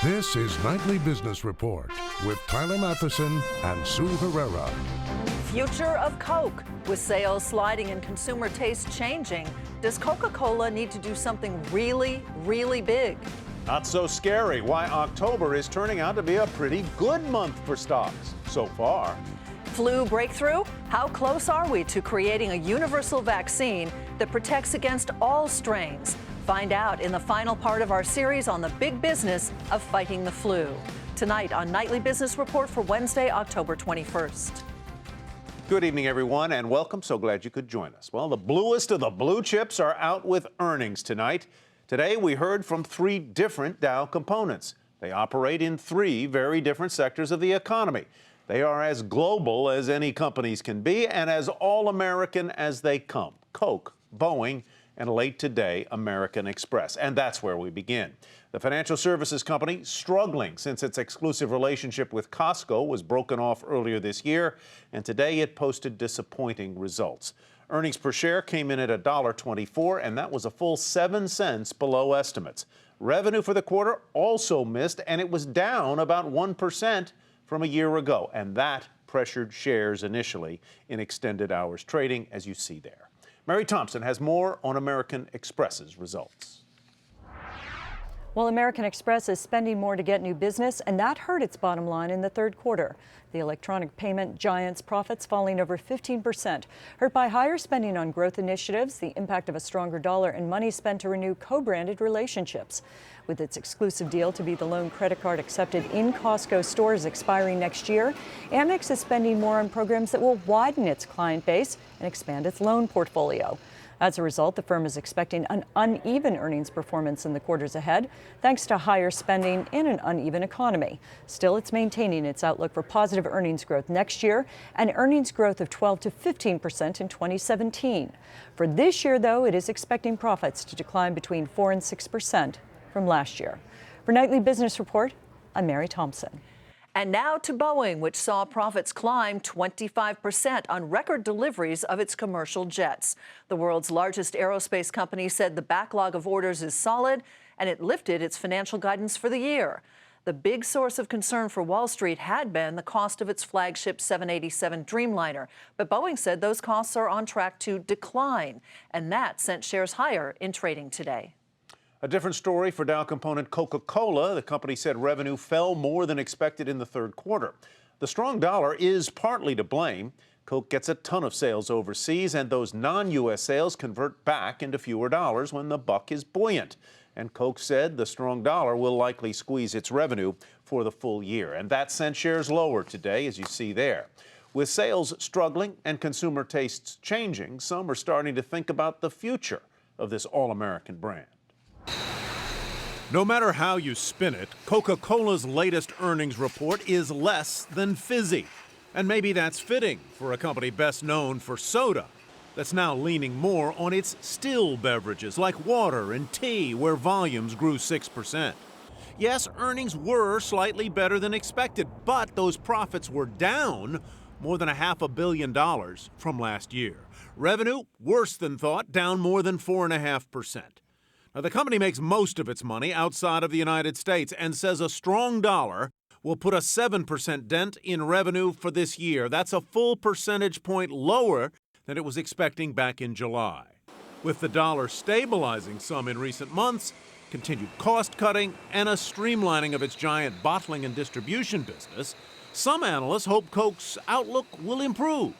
This is Nightly Business Report with Tyler Matheson and Sue Herrera. Future of Coke. With sales sliding and consumer taste changing, does Coca-Cola need to do something really, really big? Not so scary. Why October is turning out to be a pretty good month for stocks so far. Flu breakthrough? How close are we to creating a universal vaccine that protects against all strains? Find out in the final part of our series on the big business of fighting the flu. Tonight on Nightly Business Report for Wednesday, October 21st. Good evening, everyone, and welcome. So glad you could join us. Well, the bluest of the blue chips are out with earnings tonight. Today, we heard from three different Dow components. They operate in three very different sectors of the economy. They are as global as any companies can be and as all-American as they come. Coke, Boeing, and late today, American Express. And that's where we begin. The financial services company struggling since its exclusive relationship with Costco was broken off earlier this year, and today it posted disappointing results. Earnings per share came in at $1.24, and that was a full 7 cents below estimates. Revenue for the quarter also missed, and it was down about 1% from a year ago, and that pressured shares initially in extended hours trading, as you see there. Mary Thompson has more on American Express's results. Well, American Express is spending more to get new business, and that hurt its bottom line in the third quarter. The electronic payment giant's profits falling over 15%, hurt by higher spending on growth initiatives, the impact of a stronger dollar, and money spent to renew co-branded relationships. With its exclusive deal to be the lone credit card accepted in Costco stores expiring next year, Amex is spending more on programs that will widen its client base and expand its loan portfolio. As a result, the firm is expecting an uneven earnings performance in the quarters ahead, thanks to higher spending and an uneven economy. Still, it's maintaining its outlook for positive earnings growth next year and earnings growth of 12 to 15% in 2017. For this year, though, it is expecting profits to decline between 4 and 6% from last year. For Nightly Business Report, I'm Mary Thompson. And now to Boeing, which saw profits climb 25% on record deliveries of its commercial jets. The world's largest aerospace company said the backlog of orders is solid, and it lifted its financial guidance for the year. The big source of concern for Wall Street had been the cost of its flagship 787 Dreamliner, but Boeing said those costs are on track to decline, and that sent shares higher in trading today. A different story for Dow component Coca-Cola. The company said revenue fell more than expected in the third quarter. The strong dollar is partly to blame. Coke gets a ton of sales overseas, and those non-U.S. sales convert back into fewer dollars when the buck is buoyant. And Coke said the strong dollar will likely squeeze its revenue for the full year. And that sent shares lower today, as you see there. With sales struggling and consumer tastes changing, some are starting to think about the future of this all-American brand. No matter how you spin it, Coca-Cola's latest earnings report is less than fizzy. And maybe that's fitting for a company best known for soda that's now leaning more on its still beverages like water and tea, where volumes grew 6%. Yes, earnings were slightly better than expected, but those profits were down more than $500 million from last year. Revenue, worse than thought, down more than 4.5%. Now, the company makes most of its money outside of the United States and says a strong dollar will put a 7% dent in revenue for this year. That's a full percentage point lower than it was expecting back in July. With the dollar stabilizing some in recent months, continued cost cutting, and a streamlining of its giant bottling and distribution business, some analysts hope Coke's outlook will improve.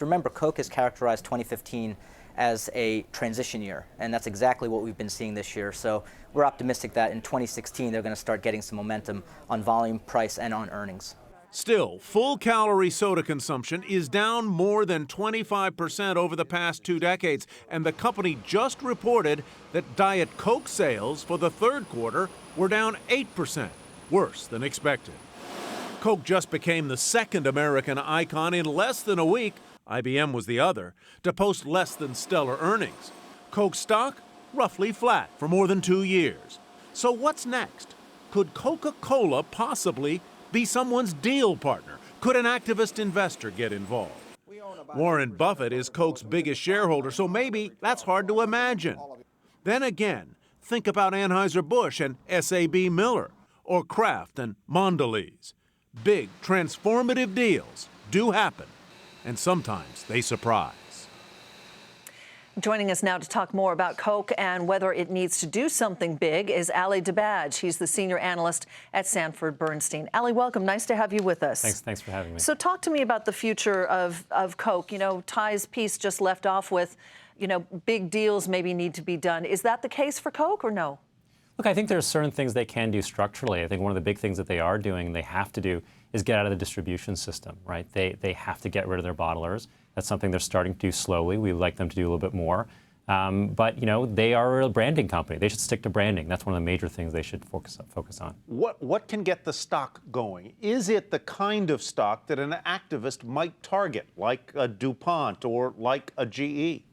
Remember, Coke has characterized 2015 as a transition year, and that's exactly what we've been seeing this year. So we're optimistic that in 2016 they're going to start getting some momentum on volume, price, and on earnings. Still, full-calorie soda consumption is down more than 25% over the past 2 decades, and the company just reported that Diet Coke sales for the third quarter were down 8%, worse than expected. Coke just became the second American icon in less than a week, IBM was the other, to post less than stellar earnings. Coke stock roughly flat for more than 2 years. So what's next? Could Coca-Cola possibly be someone's deal partner? Could an activist investor get involved? Warren Buffett is Coke's biggest shareholder, so maybe that's hard to imagine. Then again, think about Anheuser-Busch and SAB Miller, or Kraft and Mondelez. Big, transformative deals do happen, and sometimes they surprise. Joining us now to talk more about Coke and whether it needs to do something big is Ali Dibadj. He's the senior analyst at Sanford Bernstein. Ali, welcome. Nice to have you with us. Thanks for having me. So talk to me about the future of Coke. You know, Ty's piece just left off with, you know, big deals maybe need to be done. Is that the case for Coke or no? Look, I think there are certain things they can do structurally. I think one of the big things that they are doing and they have to do is get out of the distribution system, right? They have to get rid of their bottlers. That's something they're starting to do slowly. We'd like them to do a little bit more. But, you know, they are a branding company. They should stick to branding. That's one of the major things they should focus on. What can get the stock going? Is it the kind of stock that an activist might target, like a DuPont or like a GE?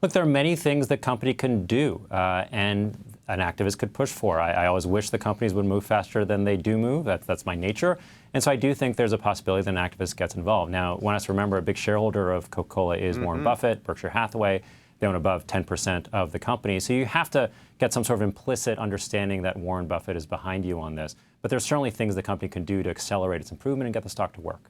Look, there are many things the company can do, and an activist could push for. I always wish the companies would move faster than they do move. That's my nature. And so I do think there's a possibility that an activist gets involved. Now, one has to remember a big shareholder of Coca-Cola is Warren Buffett, Berkshire Hathaway. They own above 10% of the company. So you have to get some sort of implicit understanding that Warren Buffett is behind you on this. But there's certainly things the company can do to accelerate its improvement and get the stock to work.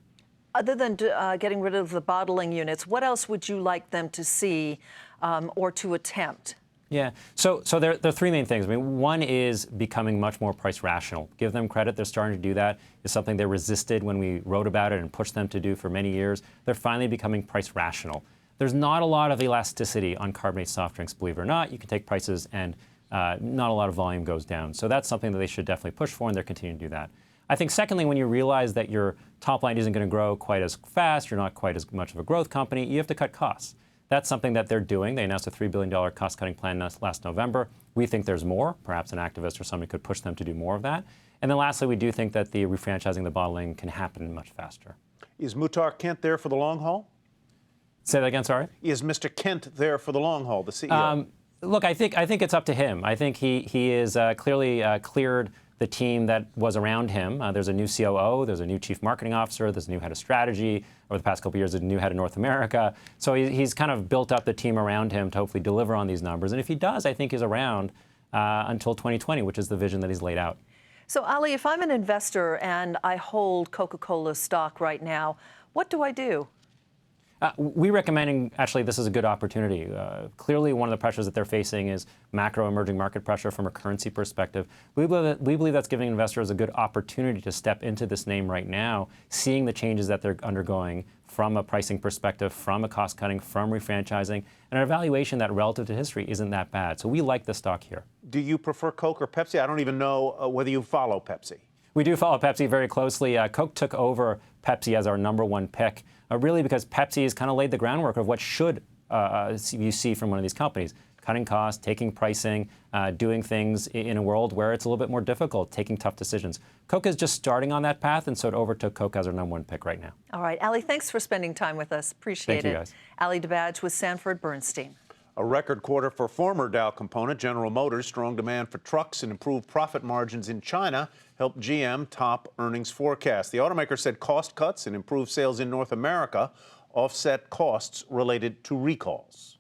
Other than getting rid of the bottling units, what else would you like them to see or to attempt? Yeah, so there are three main things. I mean, one is becoming much more price rational. Give them credit, they're starting to do that. It's something they resisted when we wrote about it and pushed them to do for many years. They're finally becoming price rational. There's not a lot of elasticity on carbonated soft drinks, believe it or not. You can take prices and not a lot of volume goes down. So that's something that they should definitely push for, and they're continuing to do that. I think secondly, when you realize that your top line isn't going to grow quite as fast, you're not quite as much of a growth company, you have to cut costs. That's something that they're doing. They announced a $3 billion cost-cutting plan last November. We think there's more. Perhaps an activist or somebody could push them to do more of that. And then lastly, we do think that the refranchising the bottling can happen much faster. Is Muhtar Kent there for the long haul? Say that again, sorry? Is Mr. Kent there for the long haul, the CEO? Look, I think it's up to him. I think he is clearly cleared the team that was around him. There's a new COO, there's a new chief marketing officer, there's a new head of strategy. Over the past couple of years, there's a new head of North America. So he's kind of built up the team around him to hopefully deliver on these numbers. And if he does, I think he's around until 2020, which is the vision that he's laid out. So, Ali, if I'm an investor and I hold Coca-Cola stock right now, what do I do? We recommending, actually, this is a good opportunity. Clearly, one of the pressures that they're facing is macro emerging market pressure from a currency perspective. We believe that's giving investors a good opportunity to step into this name right now, seeing the changes that they're undergoing from a pricing perspective, from a cost cutting, from refranchising, and an evaluation that relative to history isn't that bad. So we like the stock here. Do you prefer Coke or Pepsi? I don't even know whether you follow Pepsi. We do follow Pepsi very closely. Coke took over Pepsi as our #1 pick, really because Pepsi has kind of laid the groundwork of what should you see from one of these companies. Cutting costs, taking pricing, doing things in a world where it's a little bit more difficult, taking tough decisions. Coke is just starting on that path, and so it overtook Coke as our #1 pick right now. All right, Ali, thanks for spending time with us. Appreciate it. Thank you, guys. Ali Dibadj with Sanford Bernstein. A record quarter for former Dow component General Motors. Strong demand for trucks and improved profit margins in China helped GM top earnings forecast. The automaker said cost cuts and improved sales in North America offset costs related to recalls.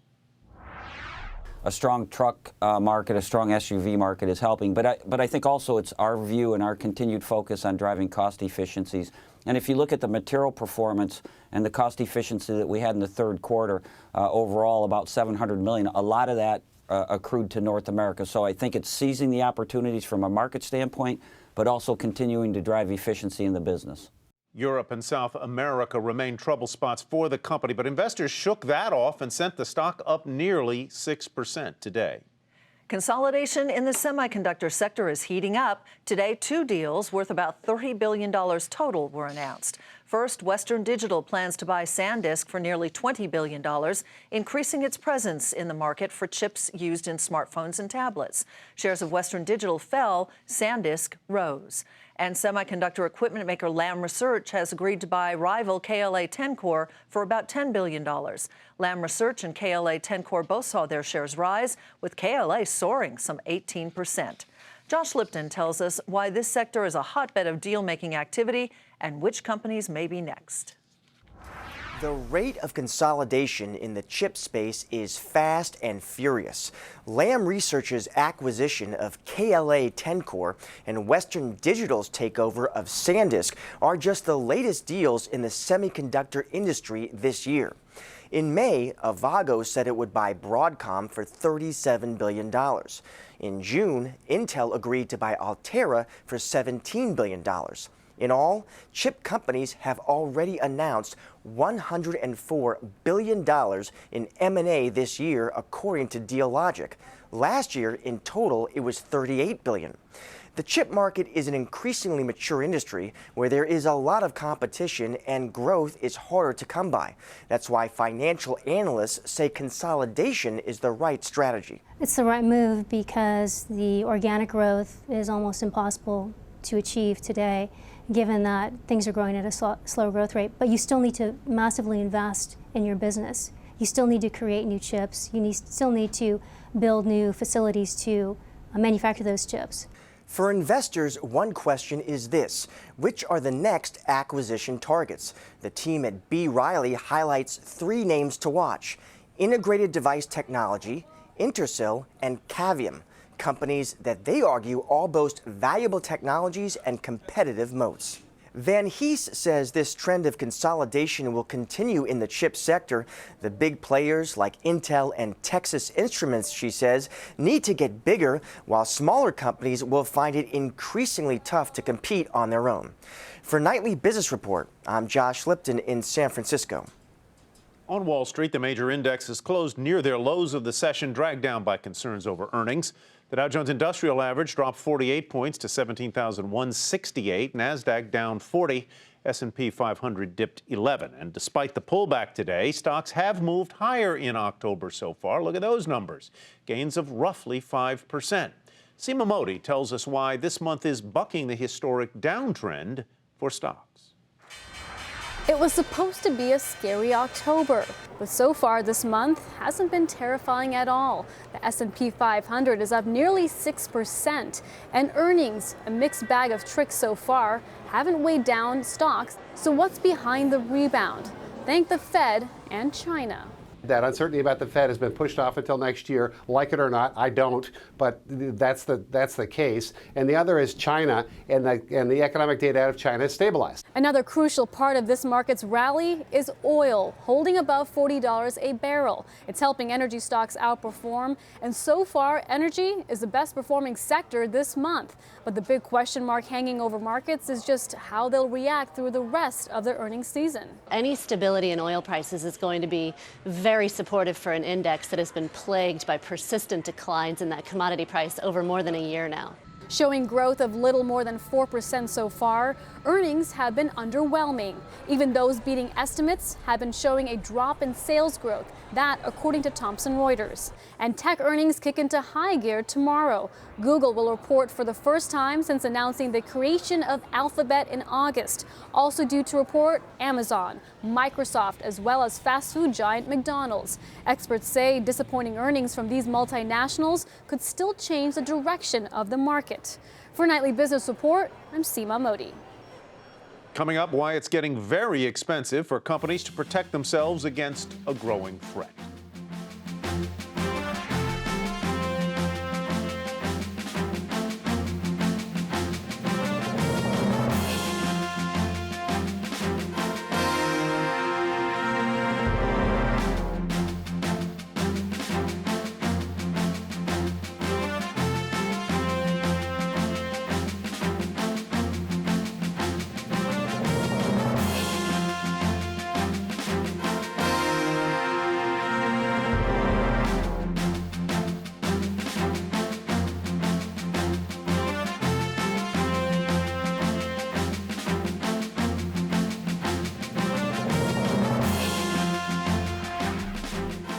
A strong truck market, a strong SUV market is helping. But I think also it's our view and our continued focus on driving cost efficiencies. And if you look at the material performance and the cost efficiency that we had in the third quarter, overall about $700 million, a lot of that accrued to North America. So I think it's seizing the opportunities from a market standpoint, but also continuing to drive efficiency in the business. Europe and South America remain trouble spots for the company, but investors shook that off and sent the stock up nearly 6% today. Consolidation in the semiconductor sector is heating up. Today, 2 deals worth about $30 billion total were announced. First, Western Digital plans to buy SanDisk for nearly $20 billion, increasing its presence in the market for chips used in smartphones and tablets. Shares of Western Digital fell, SanDisk rose. And semiconductor equipment maker Lam Research has agreed to buy rival KLA-Tencor for about $10 billion. Lam Research and KLA-Tencor both saw their shares rise, with KLA soaring some 18%. Josh Lipton tells us why this sector is a hotbed of deal-making activity and which companies may be next. The rate of consolidation in the chip space is fast and furious. Lam Research's acquisition of KLA-Tencor and Western Digital's takeover of SanDisk are just the latest deals in the semiconductor industry this year. In May, Avago said it would buy Broadcom for $37 billion. In June, Intel agreed to buy Altera for $17 billion. In all, chip companies have already announced $104 billion in M&A this year, according to Dealogic. Last year, in total, it was $38 billion. The chip market is an increasingly mature industry where there is a lot of competition and growth is harder to come by. That's why financial analysts say consolidation is the right strategy. It's the right move because the organic growth is almost impossible to achieve today, given that things are growing at a slow growth rate. But you still need to massively invest in your business. You still need to create new chips. Still need to build new facilities to manufacture those chips. For investors, one question is this: which are the next acquisition targets? The team at B. Riley highlights 3 names to watch: Integrated Device Technology, Intersil, and Cavium, companies that they argue all boast valuable technologies and competitive moats. Van Hees says this trend of consolidation will continue in the chip sector. The big players like Intel and Texas Instruments, she says, need to get bigger, while smaller companies will find it increasingly tough to compete on their own. For Nightly Business Report, I'm Josh Lipton in San Francisco. On Wall Street, the major indexes closed near their lows of the session, dragged down by concerns over earnings. The Dow Jones Industrial Average dropped 48 points to 17,168. NASDAQ down 40. S&P 500 dipped 11. And despite the pullback today, stocks have moved higher in October so far. Look at those numbers. Gains of roughly 5%. Seema Modi tells us why this month is bucking the historic downtrend for stocks. It was supposed to be a scary October, but so far this month hasn't been terrifying at all. The S&P 500 is up nearly 6%, and earnings, a mixed bag of tricks so far, haven't weighed down stocks. So what's behind the rebound? Thank the Fed and China. That uncertainty about the Fed has been pushed off until next year. Like it or not, I don't, but that's the case. And the other is China, and the economic data out of China has stabilized. Another crucial part of this market's rally is oil, holding above $40 a barrel. It's helping energy stocks outperform, and so far, energy is the best performing sector this month. But the big question mark hanging over markets is just how they'll react through the rest of their earnings season. Any stability in oil prices is going to be very supportive for an index that has been plagued by persistent declines in that commodity price over more than a year now. Showing growth of little more than 4% so far, earnings have been underwhelming. Even those beating estimates have been showing a drop in sales growth, that according to Thomson Reuters. And tech earnings kick into high gear tomorrow. Google will report for the first time since announcing the creation of Alphabet in August. Also due to report, Amazon, Microsoft, as well as fast food giant McDonald's. Experts say disappointing earnings from these multinationals could still change the direction of the market. For Nightly Business Report, I'm Seema Modi. Coming up, why it's getting very expensive for companies to protect themselves against a growing threat.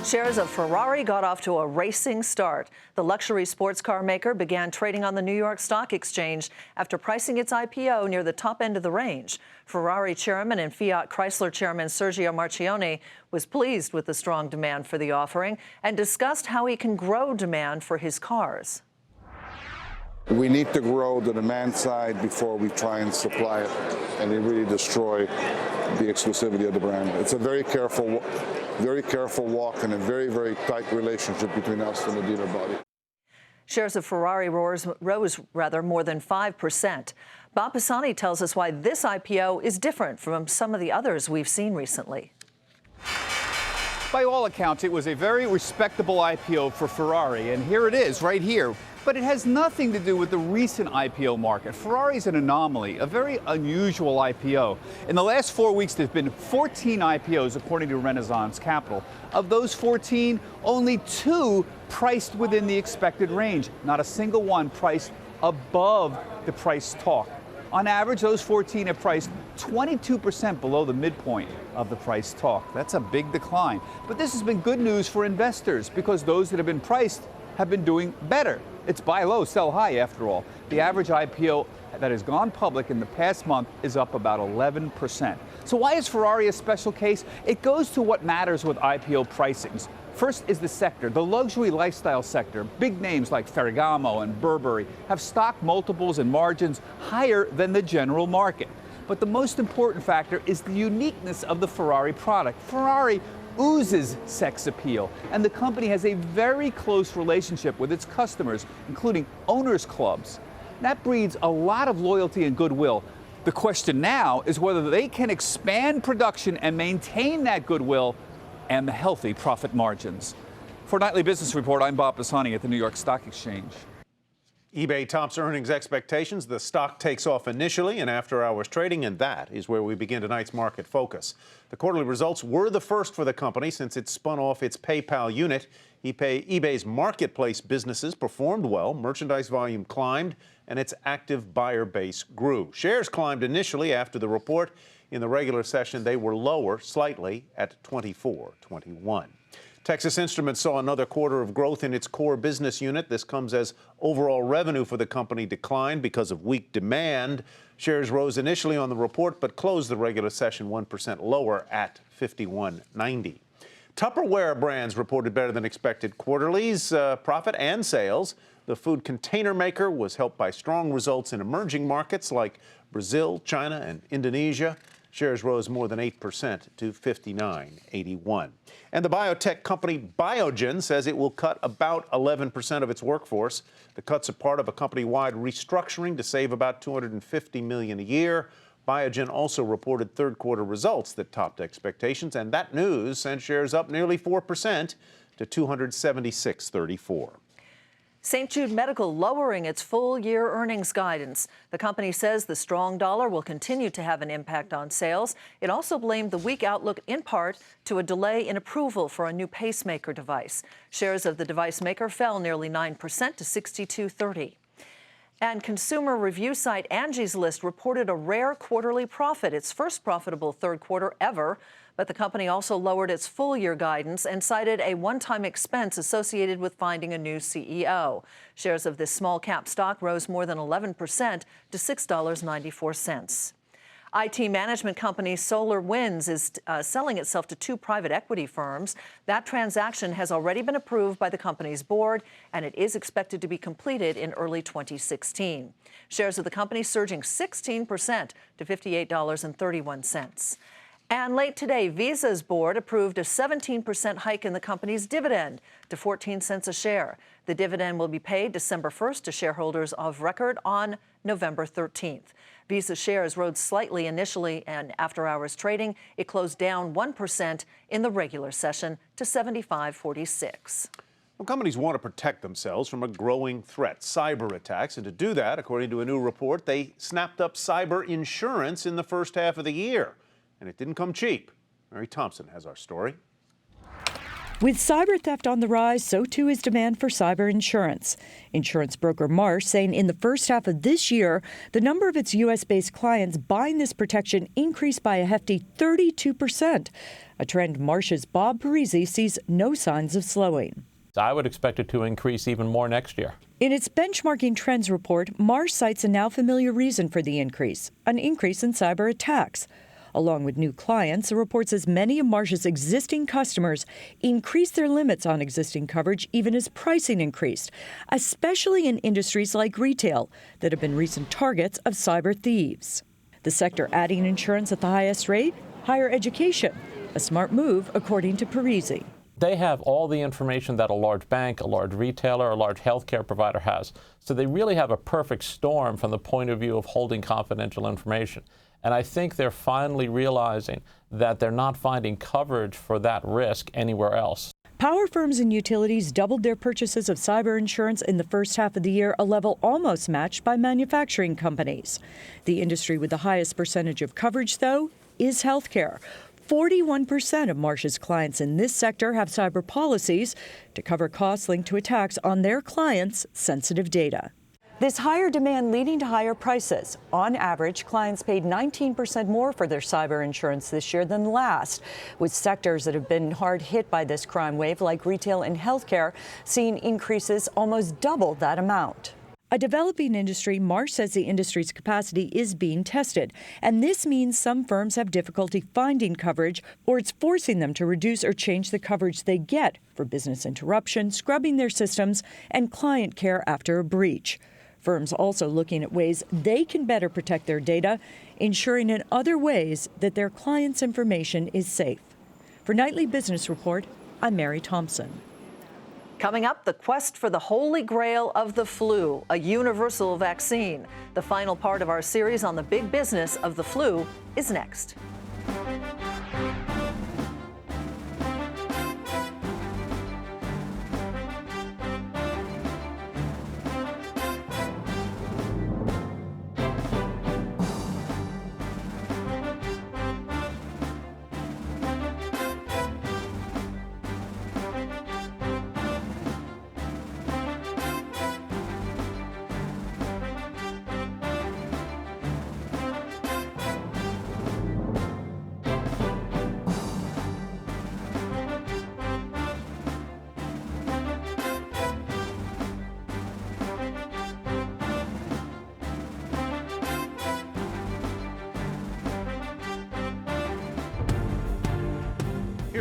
Shares of Ferrari got off to a racing start. The luxury sports car maker began trading on the New York Stock Exchange after pricing its IPO near the top end of the range. Ferrari chairman and Fiat Chrysler chairman Sergio Marchionne was pleased with the strong demand for the offering and discussed how he can grow demand for his cars. We need to grow the demand side before we try and supply it, and it really destroy the exclusivity of the brand. It's a very careful walk and a very, very tight relationship between us and the dealer body. Shares of Ferrari rose more than 5%. Bob Pisani tells us why this IPO is different from some of the others we've seen recently. By all accounts, it was a very respectable IPO for Ferrari, and here it is right here. But it has nothing to do with the recent IPO market. Ferrari's an anomaly, a very unusual IPO. In the last 4 weeks, there's been 14 IPOs, according to Renaissance Capital. Of those 14, only 2 priced within the expected range. Not a single one priced above the price talk. On average, those 14 have priced 22% below the midpoint of the price talk. That's a big decline. But this has been good news for investors because those that have been priced have been doing better. It's buy low, sell high, after all. The average IPO that has gone public in the past month is up about 11%. So why is Ferrari a special case? It goes to what matters with IPO pricings. First is the sector, the luxury lifestyle sector. Big names like Ferragamo and Burberry have stock multiples and margins higher than the general market. But the most important factor is the uniqueness of the Ferrari product. Ferrari oozes sex appeal, and the company has a very close relationship with its customers, including owners' clubs. That breeds a lot of loyalty and goodwill. The question now is whether they can expand production and maintain that goodwill and the healthy profit margins. For Nightly Business Report, I'm Bob Pisani at the New York Stock Exchange. eBay tops earnings expectations. The stock takes off initially in after-hours trading, and that is where we begin tonight's market focus. The quarterly results were the first for the company since it spun off its PayPal unit. eBay's marketplace businesses performed well, merchandise volume climbed, and its active buyer base grew. Shares climbed initially after the report. In the regular session, they were lower slightly at $24.21. Texas Instruments saw another quarter of growth in its core business unit. This comes as overall revenue for the company declined because of weak demand. Shares rose initially on the report, but closed the regular session 1% lower at $51.90. Tupperware brands reported better than expected quarterlies, profit and sales. The food container maker was helped by strong results in emerging markets like Brazil, China, and Indonesia. Shares rose more than 8% to $59.81. And the biotech company Biogen says it will cut about 11% of its workforce. The cuts are part of a company-wide restructuring to save about $250 million a year. Biogen also reported third-quarter results that topped expectations, and that news sent shares up nearly 4% to $276.34. St. Jude Medical lowering its full-year earnings guidance. The company says the strong dollar will continue to have an impact on sales. It also blamed the weak outlook in part to a delay in approval for a new pacemaker device. Shares of the device maker fell nearly 9% to $62.30. And consumer review site Angie's List reported a rare quarterly profit, its first profitable third quarter ever. But the company also lowered its full-year guidance and cited a one-time expense associated with finding a new CEO. Shares of this small-cap stock rose more than 11% to $6.94. IT management company SolarWinds is selling itself to 2 private equity firms. That transaction has already been approved by the company's board, and it is expected to be completed in early 2016. Shares of the company surging 16% to $58.31. And late today, Visa's board approved a 17% hike in the company's dividend to 14 cents a share. The dividend will be paid December 1st to shareholders of record on November 13th. Visa shares rose slightly initially, and after hours trading, it closed down 1% in the regular session to $75.46. Well, companies want to protect themselves from a growing threat, cyber attacks. And to do that, according to a new report, they snapped up cyber insurance in the first half of the year. And it didn't come cheap. Mary Thompson has our story. With cyber theft on the rise, so too is demand for cyber insurance. Insurance broker Marsh saying in the first half of this year, the number of its U.S.-based clients buying this protection increased by a hefty 32%, a trend Marsh's Bob Parisi sees no signs of slowing. I would expect it to increase even more next year. In its benchmarking trends report, Marsh cites a now familiar reason for the increase, an increase in cyber attacks. Along with new clients, the report says many of Marsh's existing customers increased their limits on existing coverage even as pricing increased, especially in industries like retail that have been recent targets of cyber thieves. The sector adding insurance at the highest rate? Higher education. A smart move, according to Parisi. They have all the information that a large bank, a large retailer, a large healthcare provider has. So they really have a perfect storm from the point of view of holding confidential information. And I think they're finally realizing that they're not finding coverage for that risk anywhere else. Power firms and utilities doubled their purchases of cyber insurance in the first half of the year, a level almost matched by manufacturing companies. The industry with the highest percentage of coverage, though, is healthcare. 41% of Marsh's clients in this sector have cyber policies to cover costs linked to attacks on their clients' sensitive data. This higher demand leading to higher prices. On average, clients paid 19% more for their cyber insurance this year than last, with sectors that have been hard hit by this crime wave, like retail and healthcare, seeing increases almost double that amount. A developing industry, Marsh says the industry's capacity is being tested, and this means some firms have difficulty finding coverage, or it's forcing them to reduce or change the coverage they get for business interruption, scrubbing their systems, and client care after a breach. Firms also looking at ways they can better protect their data, ensuring in other ways that their clients' information is safe. For Nightly Business Report, I'm Mary Thompson. Coming up, the quest for the holy grail of the flu, a universal vaccine. The final part of our series on the big business of the flu is next.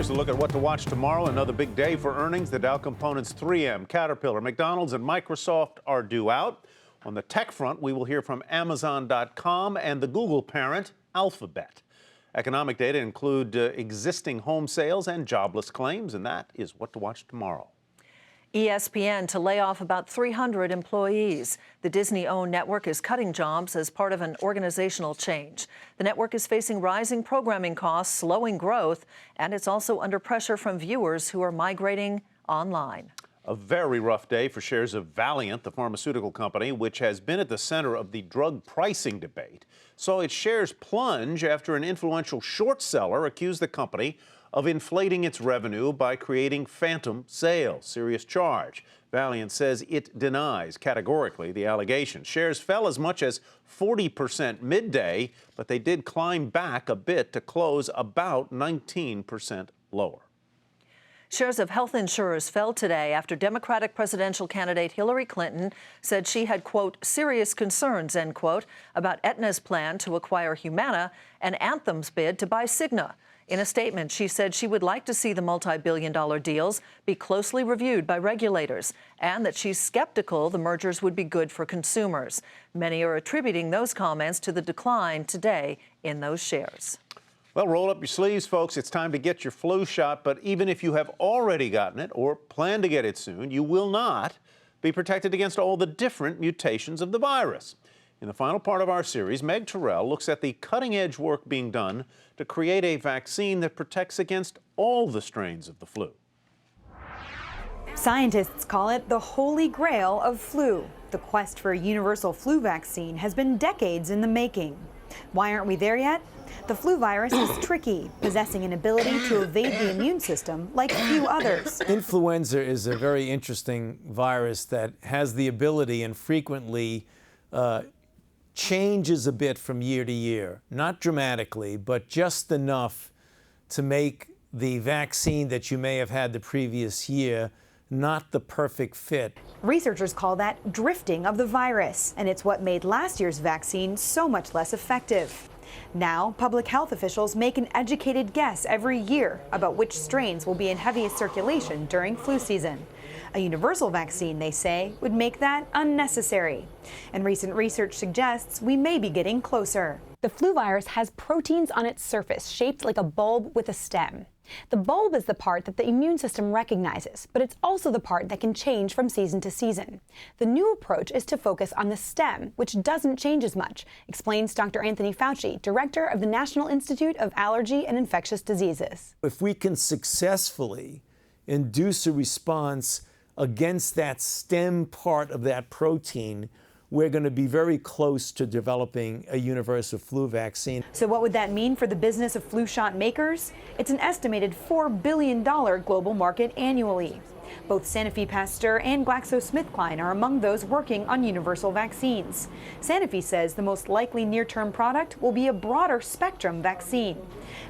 Here's a look at what to watch tomorrow. Another big day for earnings. The Dow Components, 3M, Caterpillar, McDonald's, and Microsoft are due out. On the tech front, we will hear from Amazon.com and the Google parent, Alphabet. Economic data include existing home sales and jobless claims, and that is what to watch tomorrow. ESPN to lay off about 300 employees. The Disney-owned network is cutting jobs as part of an organizational change. The network is facing rising programming costs, slowing growth, and it's also under pressure from viewers who are migrating online. A very rough day for shares of Valeant, the pharmaceutical company, which has been at the center of the drug pricing debate, saw its shares plunge after an influential short seller accused the company of inflating its revenue by creating phantom sales. Serious charge. Valeant says it denies categorically the allegation. Shares fell as much as 40% midday, but they did climb back a bit to close about 19% lower. Shares of health insurers fell today after Democratic presidential candidate Hillary Clinton said she had, quote, serious concerns, end quote, about Aetna's plan to acquire Humana and Anthem's bid to buy Cigna. In a statement, she said she would like to see the multi-billion-dollar deals be closely reviewed by regulators and that she's skeptical the mergers would be good for consumers. Many are attributing those comments to the decline today in those shares. Well, roll up your sleeves, folks. It's time to get your flu shot. But even if you have already gotten it or plan to get it soon, you will not be protected against all the different mutations of the virus. In the final part of our series, Meg Terrell looks at the cutting-edge work being done to create a vaccine that protects against all the strains of the flu. Scientists call it the holy grail of flu. The quest for a universal flu vaccine has been decades in the making. Why aren't we there yet? The flu virus is tricky, possessing an ability to evade the immune system like few others. Influenza is a very interesting virus that has the ability and frequently changes a bit from year to year. Not dramatically, but just enough to make the vaccine that you may have had the previous year not the perfect fit. Researchers call that drifting of the virus, and it's what made last year's vaccine so much less effective. Now, public health officials make an educated guess every year about which strains will be in heaviest circulation during flu season. A universal vaccine, they say, would make that unnecessary. And recent research suggests we may be getting closer. The flu virus has proteins on its surface shaped like a bulb with a stem. The bulb is the part that the immune system recognizes, but it's also the part that can change from season to season. The new approach is to focus on the stem, which doesn't change as much, explains Dr. Anthony Fauci, director of the National Institute of Allergy and Infectious Diseases. If we can successfully induce a response against that stem part of that protein, we're going to be very close to developing a universal flu vaccine. So what would that mean for the business of flu shot makers? It's an estimated $4 billion global market annually. Both Sanofi Pasteur and GlaxoSmithKline are among those working on universal vaccines. Sanofi says the most likely near-term product will be a broader spectrum vaccine.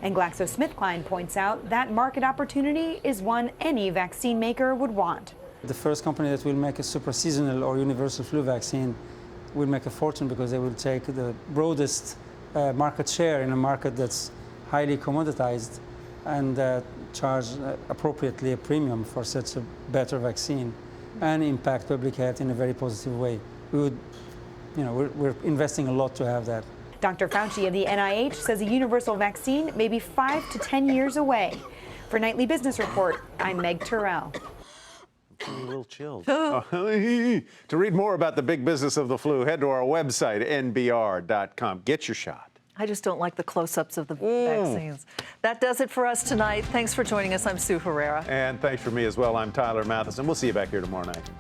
And GlaxoSmithKline points out that market opportunity is one any vaccine maker would want. The first company that will make a super seasonal or universal flu vaccine will make a fortune because they will take the broadest market share in a market that's highly commoditized and charge appropriately a premium for such a better vaccine and impact public health in a very positive way. We're investing a lot to have that. Dr. Fauci of the NIH says a universal vaccine may be 5 to 10 years away. For Nightly Business Report, I'm Meg Terrell. I'm a little chilled. To read more about the big business of the flu, head to our website, nbr.com. Get your shot. I just don't like the close-ups of the vaccines. That does it for us tonight. Thanks for joining us. I'm Sue Herrera. And thanks for me as well. I'm Tyler Mathisen. We'll see you back here tomorrow night.